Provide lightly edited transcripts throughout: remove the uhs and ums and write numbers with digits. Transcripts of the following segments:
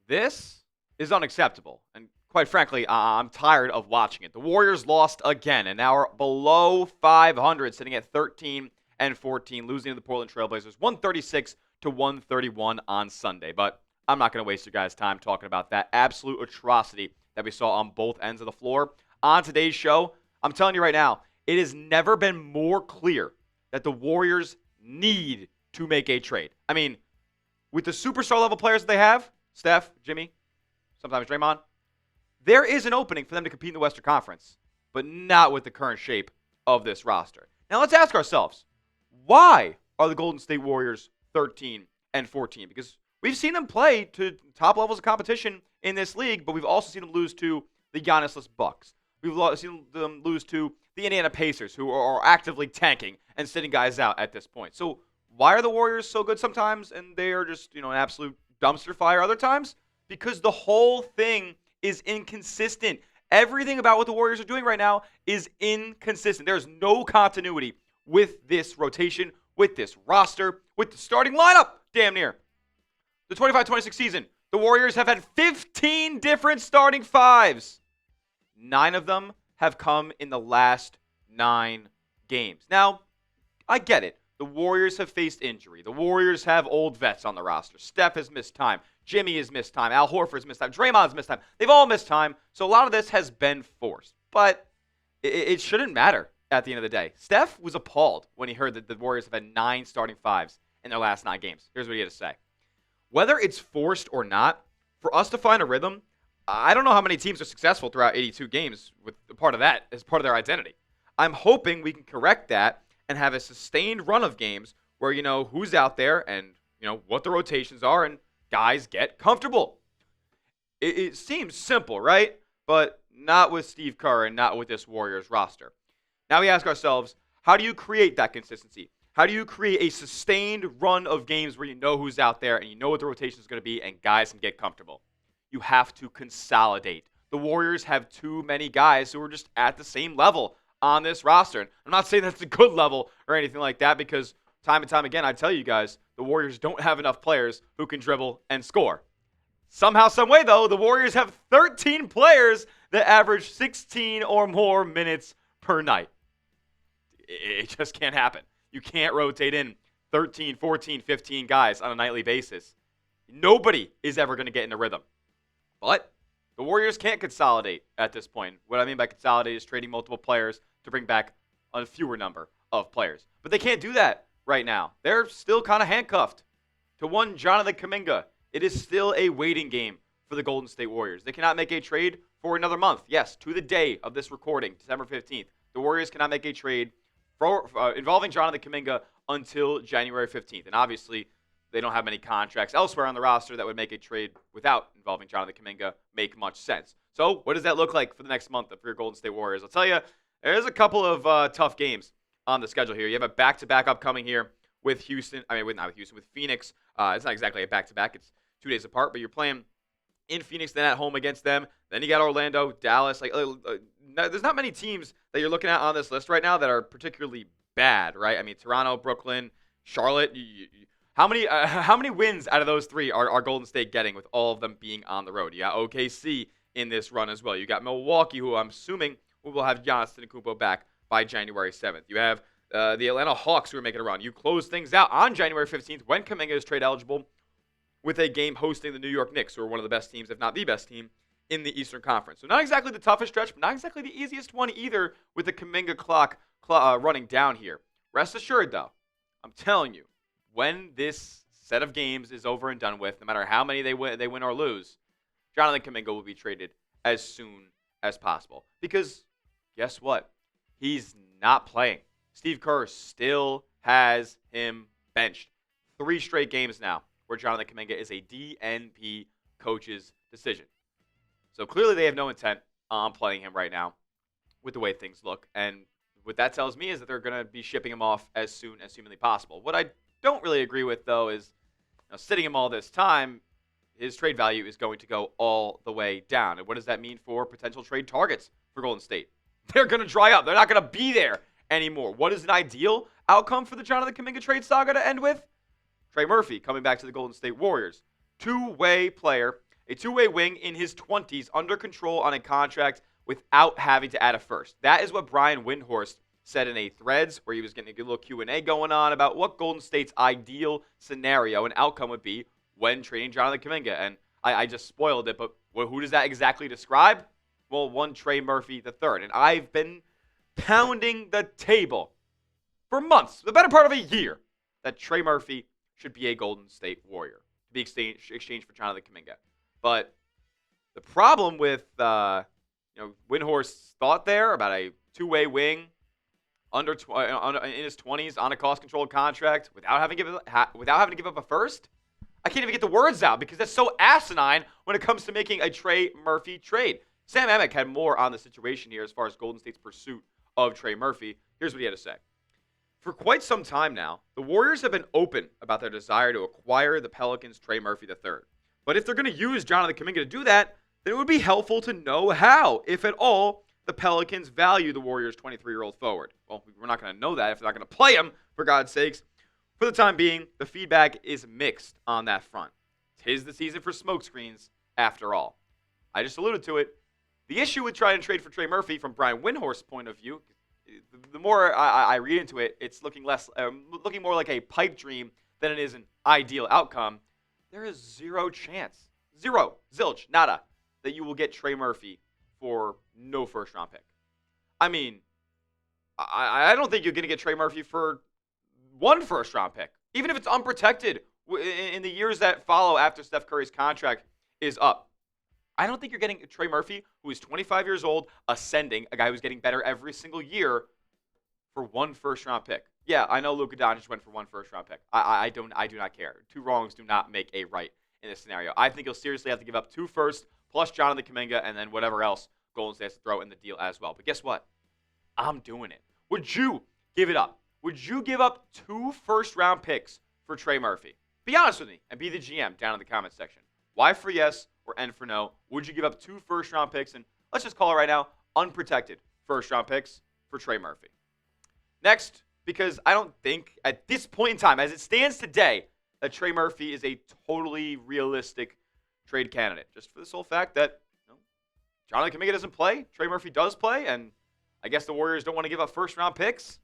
This is unacceptable. And quite frankly, I'm tired of watching it. The Warriors lost again and now are below 500, sitting at 13 and 14, losing to the Portland Trailblazers 136 to 131 on Sunday. But I'm not going to waste your guys' time talking about that absolute atrocity that we saw on both ends of the floor. On today's show, I'm telling you right now, it has never been more clear that the Warriors need to make a trade. I mean, with the superstar level players that they have, Steph, Jimmy, sometimes Draymond, there is an opening for them to compete in the Western Conference, but not with the current shape of this roster. Now let's ask ourselves, why are the Golden State Warriors 13 and 14? Because we've seen them play to top levels of competition in this league, but we've also seen them lose to the Giannis-less Bucks. We've seen them lose to the Indiana Pacers, who are actively tanking and sitting guys out at this point. So why are the Warriors so good sometimes and they are just, an absolute dumpster fire other times? Because the whole thing is inconsistent. Everything about what the Warriors are doing right now is inconsistent. There's no continuity with this rotation, with this roster, with the starting lineup, damn near. The 25-26 season, the Warriors have had 15 different starting fives. 9 of them have come in the last 9 games. Now, I get it. The Warriors have faced injury. The Warriors have old vets on the roster. Steph has missed time. Jimmy has missed time. Al Horford's missed time. Draymond's missed time. They've all missed time. So a lot of this has been forced. But it shouldn't matter at the end of the day. Steph was appalled when he heard that the Warriors have had 9 starting fives in their last 9 games. Here's what he had to say. Whether it's forced or not, for us to find a rhythm, I don't know how many teams are successful throughout 82 games with part of that as part of their identity. I'm hoping we can correct that and have a sustained run of games where you know who's out there and what the rotations are and guys get comfortable. It seems simple, right? But not with Steve Kerr and not with this Warriors roster. Now we ask ourselves, how do you create that consistency? How do you create a sustained run of games where you know who's out there and you know what the rotation is going to be and guys can get comfortable? You have to consolidate. The Warriors have too many guys who are just at the same level on this roster. And I'm not saying that's a good level or anything like that because time and time again, I tell you guys, the Warriors don't have enough players who can dribble and score. Somehow, some way, though, the Warriors have 13 players that average 16 or more minutes per night. It just can't happen. You can't rotate in 13, 14, 15 guys on a nightly basis. Nobody is ever going to get in a rhythm. But the Warriors can't consolidate at this point. What I mean by consolidate is trading multiple players to bring back a fewer number of players. But they can't do that right now. They're still kind of handcuffed to one Jonathan Kuminga. It is still a waiting game for the Golden State Warriors. They cannot make a trade for another month. Yes, to the day of this recording, December 15th. The Warriors cannot make a trade involving Jonathan Kuminga until January 15th. And obviously, they don't have many contracts elsewhere on the roster that would make a trade without involving Jonathan Kuminga make much sense. So what does that look like for the next month for your Golden State Warriors? I'll tell you, there's a couple of tough games on the schedule here. You have a back-to-back upcoming here with Houston. Not with Houston, with Phoenix. It's not exactly a back-to-back. It's 2 days apart, but you're playing in Phoenix, then at home against them. Then you got Orlando, Dallas. There's not many teams that you're looking at on this list right now that are particularly bad, right? I mean, Toronto, Brooklyn, Charlotte. How many wins out of those 3 are Golden State getting with all of them being on the road? You got OKC in this run as well. You got Milwaukee, who I'm assuming will have Giannis Antetokounmpo back by January 7th. You have the Atlanta Hawks who are making a run. You close things out on January 15th when Kuminga is trade eligible with a game hosting the New York Knicks, who are one of the best teams, if not the best team, in the Eastern Conference. So not exactly the toughest stretch, but not exactly the easiest one either with the Kuminga clock running down here. Rest assured, though, I'm telling you, when this set of games is over and done with, no matter how many they win or lose, Jonathan Kuminga will be traded as soon as possible. Because guess what? He's not playing. Steve Kerr still has him benched. 3 straight games now where Jonathan Kuminga is a DNP coach's decision. So clearly they have no intent on playing him right now with the way things look. And what that tells me is that they're going to be shipping him off as soon as humanly possible. What I don't really agree with, though, is sitting him all this time, his trade value is going to go all the way down. And what does that mean for potential trade targets for Golden State? They're going to dry up. They're not going to be there anymore. What is an ideal outcome for the Jonathan Kuminga trade saga to end with? Trey Murphy coming back to the Golden State Warriors. 2-way player, A two-way wing in his 20s, under control on a contract without having to add a first. That is what Brian Windhorst said in a Threads, where he was getting a good little Q&A going on about what Golden State's ideal scenario and outcome would be when trading Jonathan Kuminga. And I just spoiled it, but who does that exactly describe? Well, one Trey Murphy III. And I've been pounding the table for months, the better part of a year, that Trey Murphy should be a Golden State Warrior to be exchanged for Jonathan Kuminga. But the problem with Windhorst's thought there about a two-way wing in his 20s on a cost-controlled contract without having to give up a first, I can't even get the words out because that's so asinine when it comes to making a Trey Murphy trade. Sam Amick had more on the situation here as far as Golden State's pursuit of Trey Murphy. Here's what he had to say. For quite some time now, the Warriors have been open about their desire to acquire the Pelicans' Trey Murphy III. But if they're going to use Jonathan Kuminga to do that, then it would be helpful to know how, if at all, the Pelicans value the Warriors' 23-year-old forward. Well, we're not going to know that if they're not going to play him, for God's sakes. For the time being, the feedback is mixed on that front. 'Tis the season for smokescreens, after all. I just alluded to it. The issue with trying to trade for Trey Murphy, from Brian Windhorst's point of view, the more I read into it, it's looking more like a pipe dream than it is an ideal outcome. There is zero chance, zilch, nada, that you will get Trey Murphy for no first-round pick. I mean, I don't think you're going to get Trey Murphy for one first-round pick, even if it's unprotected in the years that follow after Steph Curry's contract is up. I don't think you're getting Trey Murphy, who is 25 years old, ascending, a guy who's getting better every single year, for one first-round pick. Yeah, I know Luka Doncic went for one first-round pick. I do not care. Two wrongs do not make a right in this scenario. I think you'll seriously have to give up 2 firsts plus Jonathan Kuminga and then whatever else Golden State has to throw in the deal as well. But guess what? I'm doing it. Would you give it up? Would you give up 2 first-round picks for Trey Murphy? Be honest with me and be the GM down in the comments section. Y for yes or N for no? Would you give up 2 first-round picks and, let's just call it right now, unprotected first-round picks for Trey Murphy? Next, because I don't think at this point in time, as it stands today, that Trey Murphy is a totally realistic trade candidate. Just for the sole fact that Jonathan Kuminga doesn't play, Trey Murphy does play, and I guess the Warriors don't want to give up first-round picks.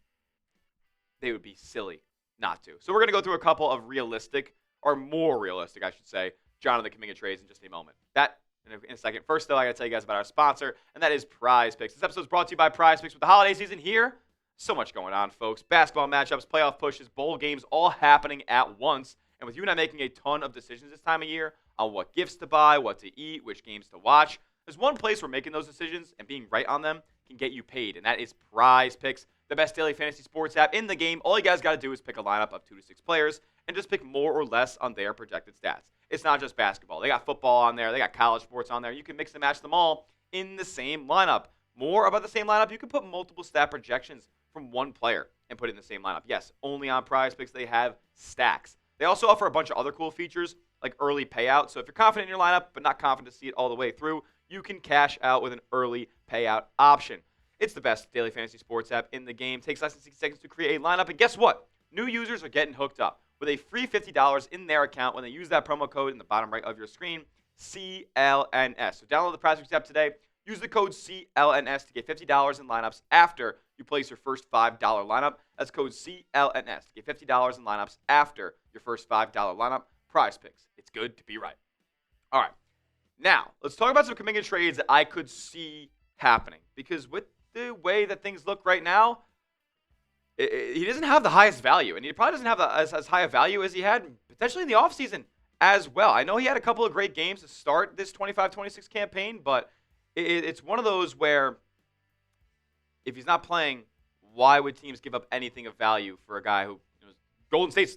They would be silly not to. So we're going to go through a couple of realistic, or more realistic, I should say, Jonathan Kuminga trades in just a moment. That in a second. First, though, I got to tell you guys about our sponsor, and that is Prize Picks. This episode is brought to you by Prize Picks. With the holiday season here, so much going on, folks. Basketball matchups, playoff pushes, bowl games, all happening at once. And with you and I making a ton of decisions this time of year on what gifts to buy, what to eat, which games to watch, there's one place where making those decisions and being right on them can get you paid, and that is Prize Picks, the best daily fantasy sports app in the game. All you guys got to do is pick a lineup of 2 to 6 players and just pick more or less on their projected stats. It's not just basketball. They got football on there. They got college sports on there. You can mix and match them all in the same lineup. More about the same lineup, you can put multiple stat projections from one player and put it in the same lineup. Yes, only on Prize Picks they have stacks. They also offer a bunch of other cool features like early payout. So if you're confident in your lineup but not confident to see it all the way through, you can cash out with an early payout option. It's the best daily fantasy sports app in the game. Takes less than 60 seconds to create a lineup. And guess what? New users are getting hooked up with a free $50 in their account when they use that promo code in the bottom right of your screen, CLNS. So download the Prize Picks app today. Use the code CLNS to get $50 in lineups after you place your first $5 lineup. That's code CLNS to get $50 in lineups after your first $5 lineup. Prize Picks. It's good to be right. All right. Now, let's talk about some Kuminga trades that I could see happening. Because with the way that things look right now, he doesn't have the highest value. And he probably doesn't have as high a value as he had potentially in the offseason as well. I know he had a couple of great games to start this 25-26 campaign, but it's one of those where if he's not playing, why would teams give up anything of value for a guy who Golden State's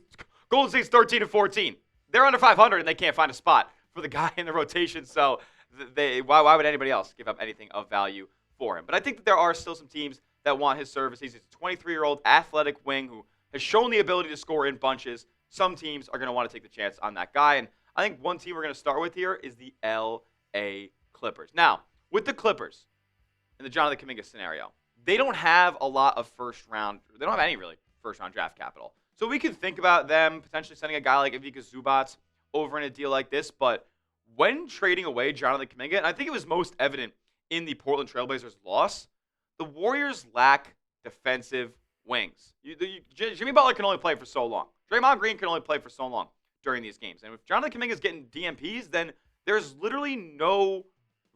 13-14. They're under 500 and they can't find a spot for the guy in the rotation. So why would anybody else give up anything of value for him? But I think that there are still some teams that want his services. He's a 23-year-old athletic wing who has shown the ability to score in bunches. Some teams are going to want to take the chance on that guy. And I think one team we're going to start with here is the LA Clippers. Now, with the Clippers, in the Jonathan Kuminga scenario, they don't have a lot of they don't have any really first-round draft capital. So we could think about them potentially sending a guy like Ivica Zubac over in a deal like this, but when trading away Jonathan Kuminga, and I think it was most evident in the Portland Trailblazers loss, the Warriors lack defensive wings. Jimmy Butler can only play for so long. Draymond Green can only play for so long during these games. And if Jonathan Kuminga is getting DMPs, then there's literally no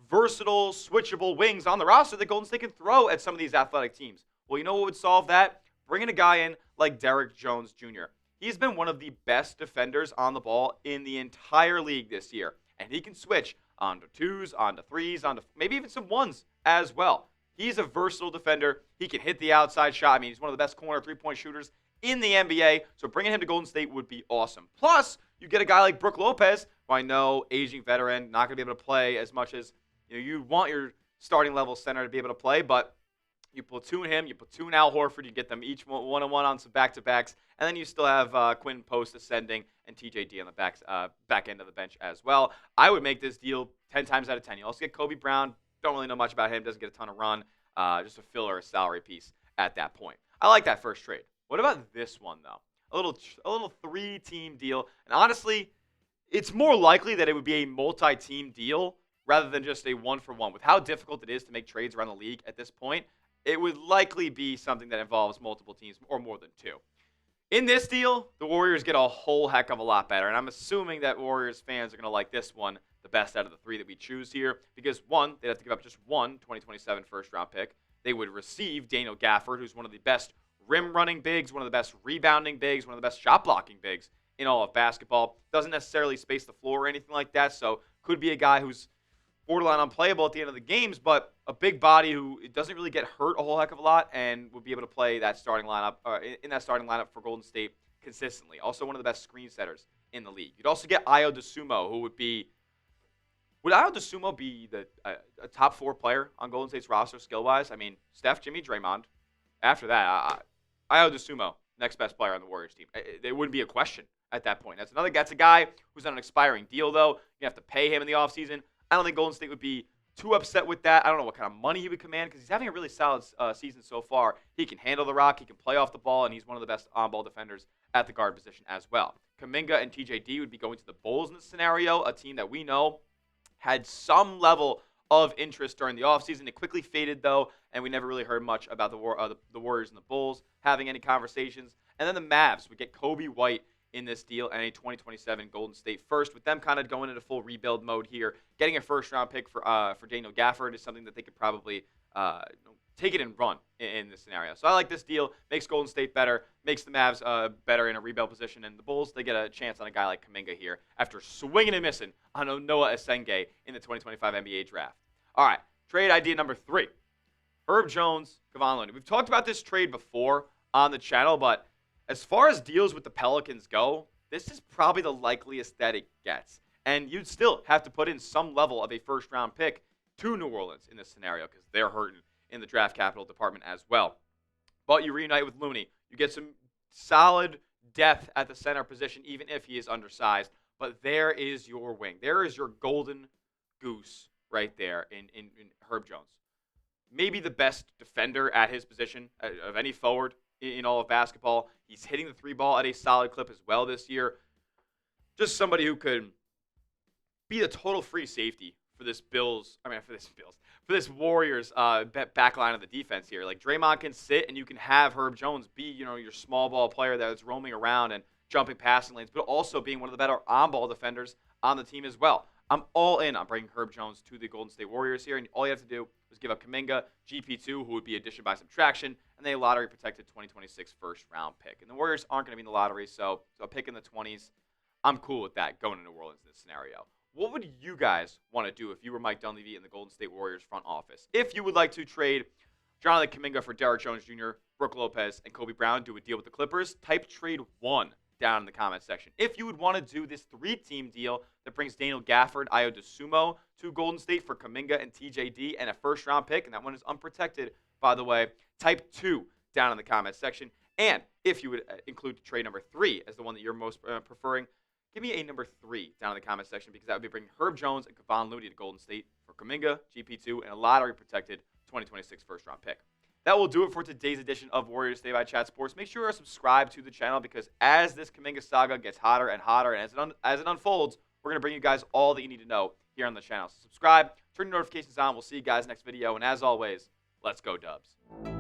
versatile, switchable wings on the roster that Golden State can throw at some of these athletic teams. Well, you know what would solve that? Bringing a guy in like Derrick Jones Jr. He's been one of the best defenders on the ball in the entire league this year. And he can switch onto twos, onto threes, onto maybe even some ones as well. He's a versatile defender. He can hit the outside shot. I mean, he's one of the best corner three-point shooters in the NBA. So bringing him to Golden State would be awesome. Plus, you get a guy like Brook Lopez, who I know, aging veteran, not going to be able to play as much as you want your starting level center to be able to play, but you platoon him, you platoon Al Horford, you get them each one-on-one on some back-to-backs, and then you still have Quinn Post ascending and TJD on the back end of the bench as well. I would make this deal 10 times out of 10. You also get Kobe Brown. Don't really know much about him. Doesn't get a ton of run. Just a filler, a salary piece at that point. I like that first trade. What about this one, though? A little three-team deal. And honestly, it's more likely that it would be a multi-team deal rather than just a one-for-one. With how difficult it is to make trades around the league at this point, it would likely be something that involves multiple teams or more than two. In this deal, the Warriors get a whole heck of a lot better, and I'm assuming that Warriors fans are going to like this one the best out of the three that we choose here because, one, they'd have to give up just one 2027 first-round pick. They would receive Daniel Gafford, who's one of the best rim-running bigs, one of the best rebounding bigs, one of the best shot-blocking bigs in all of basketball. Doesn't necessarily space the floor or anything like that, so could be a guy who's borderline unplayable at the end of the games, but a big body who doesn't really get hurt a whole heck of a lot and would be able to play that starting lineup in that starting lineup for Golden State consistently. Also one of the best screen setters in the league. You'd also get Ayo Dosunmu, who would Ayo Dosunmu be a top 4 player on Golden State's roster skill-wise? I mean, Steph, Jimmy, Draymond. After that, Ayo Dosunmu, next best player on the Warriors team. There wouldn't be a question at that point. That's a guy who's on an expiring deal, though. You have to pay him in the offseason. I don't think Golden State would be too upset with that. I don't know what kind of money he would command because he's having a really solid season so far. He can handle the rock. He can play off the ball, and he's one of the best on-ball defenders at the guard position as well. Kuminga and TJD would be going to the Bulls in this scenario, a team that we know had some level of interest during the offseason. It quickly faded, though, and we never really heard much about the Warriors and the Bulls having any conversations. And then the Mavs would get Kobe White in this deal and a 2027 Golden State first, with them kind of going into full rebuild mode here. Getting a first-round pick for Daniel Gafford is something that they could probably take it and run in this scenario. So I like this deal. Makes Golden State better, makes the Mavs better in a rebuild position, and the Bulls, they get a chance on a guy like Kuminga here after swinging and missing on Noah Esenge in the 2025 NBA draft. All right, trade idea number 3. Herb Jones, Kevon Looney. We've talked about this trade before on the channel, but as far as deals with the Pelicans go, this is probably the likeliest that it gets. And you'd still have to put in some level of a first-round pick to New Orleans in this scenario because they're hurting in the draft capital department as well. But you reunite with Looney. You get some solid depth at the center position, even if he is undersized. But there is your wing. There is your golden goose right there in Herb Jones. Maybe the best defender at his position of any forward in all of basketball. He's hitting the 3 ball at a solid clip as well this year. Just somebody who could be the total free safety for this Warriors back line of the defense here. Like Draymond can sit and you can have Herb Jones be, your small ball player that's roaming around and jumping passing lanes, but also being one of the better on-ball defenders on the team as well. I'm all in on bringing Herb Jones to the Golden State Warriors here, and all you have to do is give up Kuminga, GP2, who would be addition by subtraction, and a lottery-protected 2026 first-round pick. And the Warriors aren't going to be in the lottery, so a pick in the 20s, I'm cool with that going to New Orleans in this scenario. What would you guys want to do if you were Mike Dunleavy in the Golden State Warriors front office? If you would like to trade Jonathan Kuminga for Derrick Jones Jr., Brook Lopez, and Kobe Brown, do a deal with the Clippers, type trade 1 down in the comment section. If you would want to do this 3-team deal that brings Daniel Gafford, Ayo Dosunmu to Golden State for Kuminga and TJD and a first-round pick, and that one is unprotected, by the way, type 2 down in the comment section. And if you would include trade number 3 as the one that you're most preferring, give me a number 3 down in the comment section because that would be bringing Herb Jones and Kevon Looney to Golden State for Kuminga, GP2, and a lottery-protected 2026 first-round pick. That will do it for today's edition of Warriors Day by Chat Sports. Make sure you're subscribed to the channel because as this Kuminga saga gets hotter and hotter and as it unfolds, We're going to bring you guys all that you need to know here on the channel. So subscribe, turn your notifications on. We'll see you guys next video. And as always, let's go Dubs.